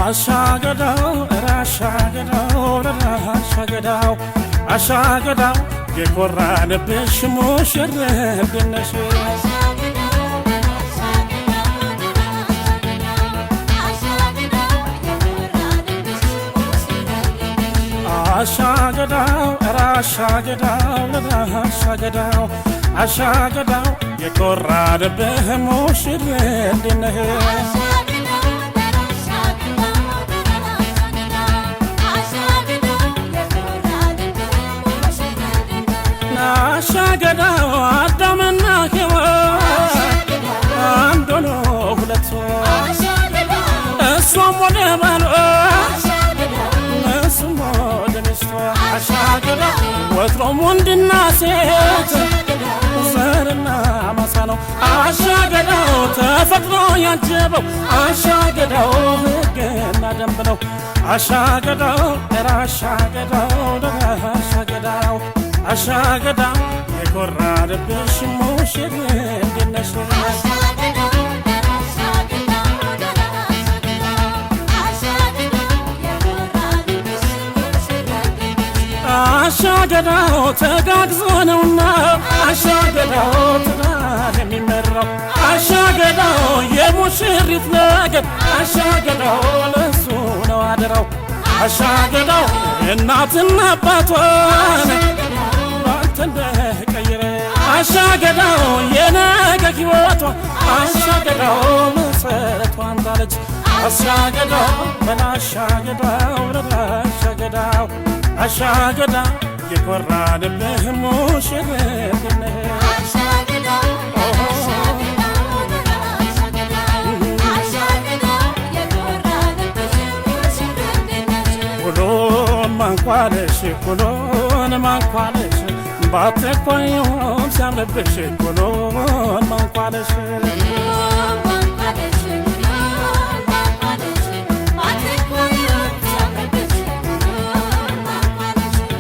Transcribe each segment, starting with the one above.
አሻገዳው አሻገዳው አሻገዳው የኮራንብሽ ሙሽሪት ነሽ አሻገዳው አሻገዳው የኮራንብሽ ሙሽሪት ነሽ አሻገዳው አዳምና ሔዋን አንድ ሆኖ ሁለት እሷም ወደ ባሏ እሱም ወደ ሚስቷ አሻገዳው ወትሮም ወንድና ሴት ዘርና ማሳ ነው አሻገዳው ተፈጥሮ ያጀበው አሻገዳው ሕግና ደንብ ነው አሻገዳው አሻገዳው የኮራንብሽ ሙሽሪት ነሽ አሻገዳው ተጋግዞ ነውና አሻገዳው ትዳር የሚመራው አሻገዳው የሙሽሪት ነገድ አሻገዳው ለሱ ነው አደራው አሻገዳው እናትና አባቷን እንደቀየረ አሻገዳው የነገ ሕይወቷ አሻገዳው መሰረቷን ጣለች አሻገዳው በላሻገዳው ለላሻገዳው አሻገዳው የኮራንብሽ ሙሽሪት ነሽ ሁሉን ማንኳለሽ ባትኳዩም ሲያምርብሽ ሁሉን ማንኳለሽ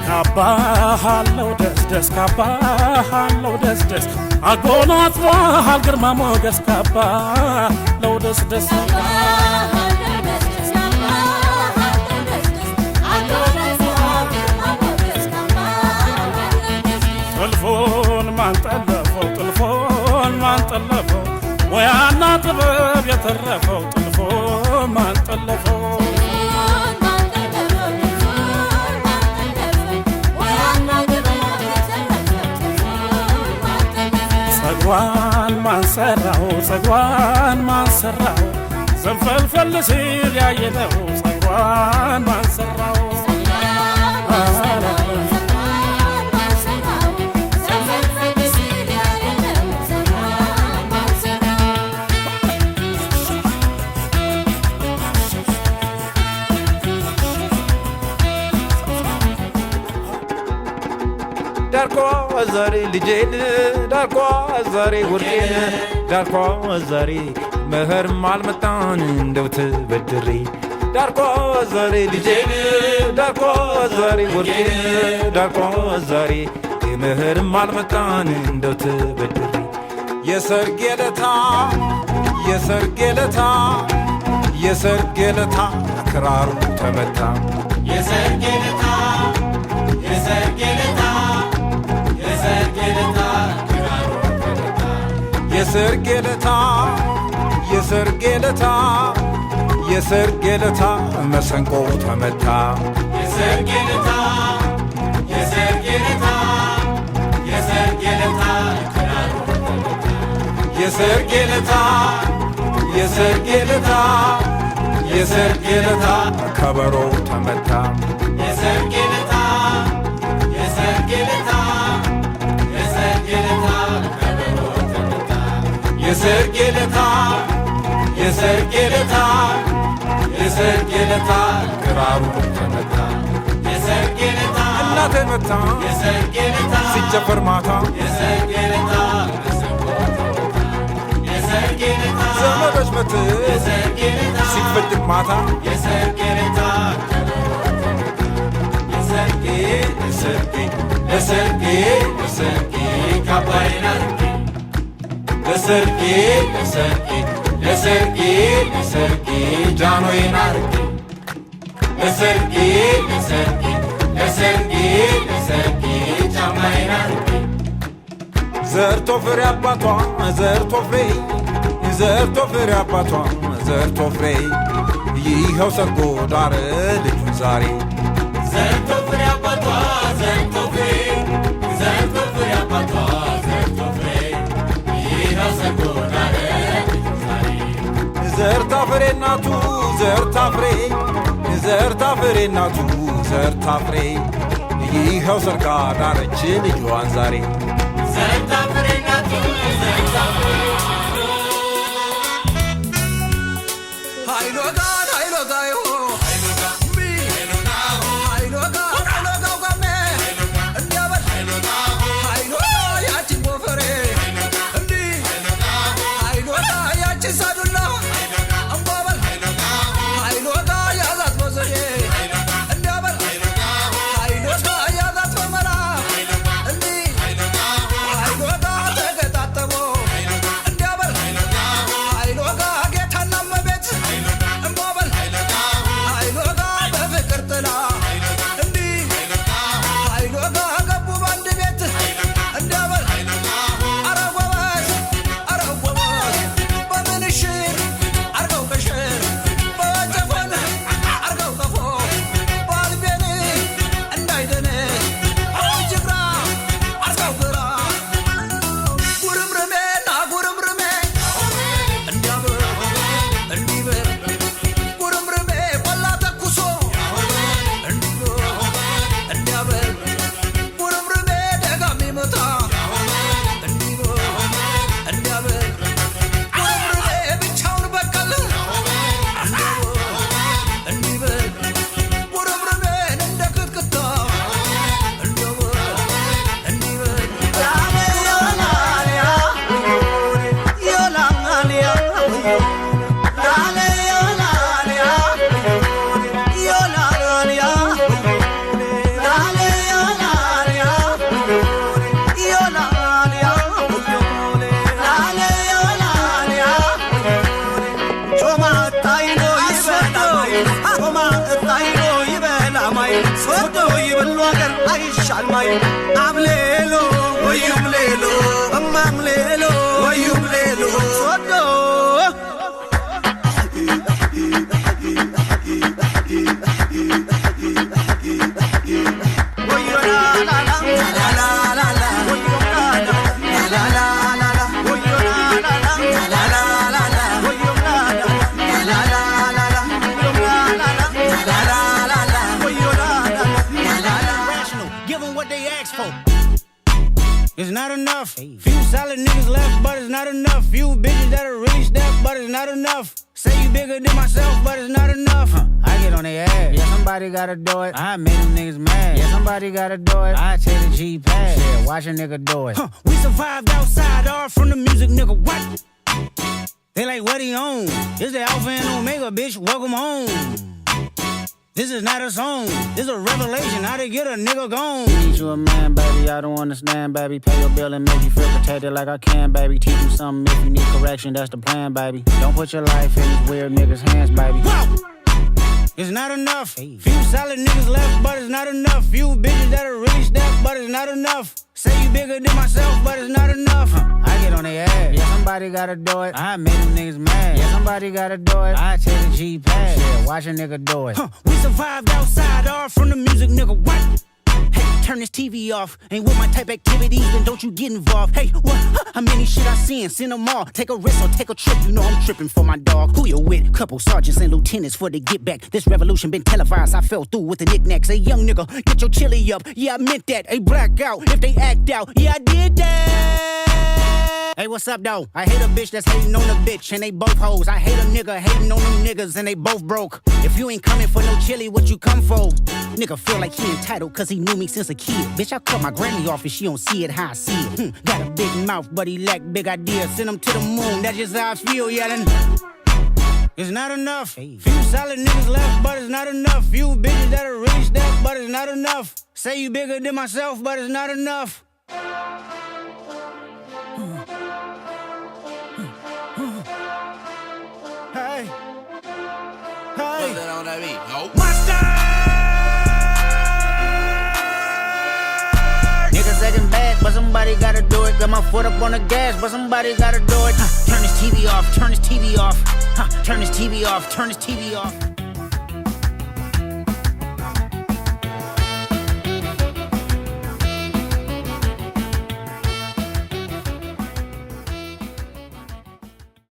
ካባሃለው ደስ ካባሃለው ደስ አጎናጽፎሃል ግርማ ሞገስ ካባለው ደስ ጥልፉን ማን ጠለፈው ሙያና ጥበብ የተረፈው ጥልፉን ማን ጠለፈው ጸጉሯን ማን ሰራው ዘንፈልፈል ሲል ያየነው ጸጉሯን ማን ሰራው ዳርኳ ዛሬ ልጄን ዳርኳ ዛሬ ወርቄን ዳርኳ ዛሬ መኸርም አልመጣን እንደው ተበድሬ ዳርኳ ዛሬ ልጄን ዳርኳ ዛሬ ወርቄን ዳርኳ ዛሬ መኸርም አልመጣን እንደው ተበድሬ የሰርጌ ለታ ክራሩ ተመታ የሰርጌ ለታ የሰርጌ ለታ መሰንቆ ተመታ የሰርጌ ለታ የሰርጌ ለታ ከበሮ ተመታ የሰርጌ ለታ የሰርጌ ለታ ክራሩ ተመታ የሰርጌ ለታ እናቴ መታ የሰርጌ ለታ ሲጨፈር ማታ የሰርጌ ለታ የሰርጌ ለታ ዘመዶች መት የሰርጌ ለታ ሲፈድቅ ማታ የሰርጌ ለታ የሰርጌ ካባይና ለሰርጌ ጃኖዬን አርጌ ለሰርጌ ለሰርጌ ለሰርጌ ለሰርጌ ጫማዬን አድርጌ ዘርቶ ፍሬ አባቷ ዘርቶ ፍሬ ዘርቶ ፍሬ አባቷ ዘርቶ ፍሬ ይኸው ሰርጎ ዳረ ልጁን ዛሬ ዘርቶ ፍሬ አባቷ ዘርቶ ፍሬ ዘርቶ ፍሬ አባቷ ዘርቶ ፍሬ ይኸው ሰርጎ ዳረ ልጁን ዛሬ ዘርታ ፍሬ እናቱ ዘርታ ፍሬ ዘርታ ፍሬ እናቱ ዘርታ ፍሬ ይኸው ሰርጋ ዳረች ልጇን ዛሬ ዘርታ ፍሬ እናቱ ዘርታ ፍሬ ሃይሎጋ ሃይሎጋ ዮ ሃይሎጋ ቢ ሃይሎጋ ሃይሎጋ ሃይሎጋ ጋሜ እንዲያበል ሃይሎጋ ሃይሎጋ ያቺ ጎፈሬ እንዲ ሃይሎጋ ሃይሎጋ ያቺ ሳዱላ አምባበል ሃይሎጋ ሃይሎጋ ያዛት በዘዴ እንዲያበል ሃይሎጋ ሃይሎጋ ያዛት በመራ እንዲ ሃይሎጋ ሃይሎጋ ተገጣጠሞ እንዲያበል ሃይሎጋ ጌታና መቤት እምባበል ሃይሎጋ በፍቅር ጥላ እንዲ ሃይሎጋ ገቡ ባንድ ቤት እንዲያበል ኧረ ጎበዝ ኧረ ጎበዝ በምንሽር አርገው ቅሽር በወጨፎን አርገው ቀፎ ባልቤን እንዳይደንስ ጅግራ አርገው ግራ ጉርምርሜና ጉርምርሜ እንዲያብር እንዲበር ጉርምርሜ ቆላ ተኩሶ እንዲበር እንዲያበር ጉርምርሜ ደጋሚ መታ እንዲበር እንዲያበር ጉርምርሜ ብቻውን በቀል እንዲበር እንዲበር ጉርምርሜን እንደ ክትክታ እንዲበር እንዲበር አምሌሎ ወዩም ሌሎ እማምሌሎ ወዩም ሌሎ ሶዶ Give 'em what they ask for. It's not enough. Few solid niggas left, but it's not enough. Few bitches that'll really step, but it's not enough. Say you bigger than myself, but it's not enough. I get on their ass. Yeah, somebody gotta do it. I made them niggas mad. Yeah, somebody gotta do it. I take the G-Pad. Yeah, watch a nigga do it. We survived outside, all from the music, nigga. What? They like, what he on? This the Alpha and Omega, bitch. Welcome home. This is not a song, this is a revelation. How to get a nigga gone. Need you a man, baby, I don't understand, baby. Pay your bill and make you feel protected like I can, baby. Teach you something if you need correction, that's the plan, baby. Don't put your life in these weird niggas' hands, baby. Whoa! It's not enough. Few solid niggas left, but it's not enough. Few bitches that'll really step, but it's not enough. Say you bigger than myself, but it's not enough. I get on their ass. Yeah, somebody gotta do it. I made them niggas mad. Yeah, somebody gotta do it. I take the G-Pad. Yeah, watch a nigga do it. We survived outside, all from the music, nigga. What? Hey, turn this TV off. Ain't with my type activities, then don't you get involved. Hey, what? How many shit I seen? Send them all. Take a risk or take a trip. You know I'm tripping for my dog. Who you with? Couple sergeants and lieutenants for the get back. This revolution been televised. I fell through with the knickknacks. Hey, young nigga, get your chili up. Yeah, I meant that. Hey, black out if they act out. Yeah, I did that. Hey, what's up, though? I hate a bitch that's hating on a bitch, and they both hoes. I hate a nigga hating on them niggas, and they both broke. If you ain't coming for no chili, what you come for? Nigga feel like he entitled, cause he knew me since a kid. Bitch, I cut my granny off and she don't see it how I see it. Got a big mouth, but he lack big ideas. Send him to the moon, that's just how I feel, yelling. It's not enough. Few solid niggas left, but it's not enough. Few bitches that'll really step, but it's not enough. Say you bigger than myself, but it's not enough. Hey. Hey. What's that on that beat? Nope. My style. second bad, but somebody gotta do it. Got my foot up on the gas, but somebody gotta do it. Turn this TV off, turn this TV off. Turn this TV off, turn this TV off.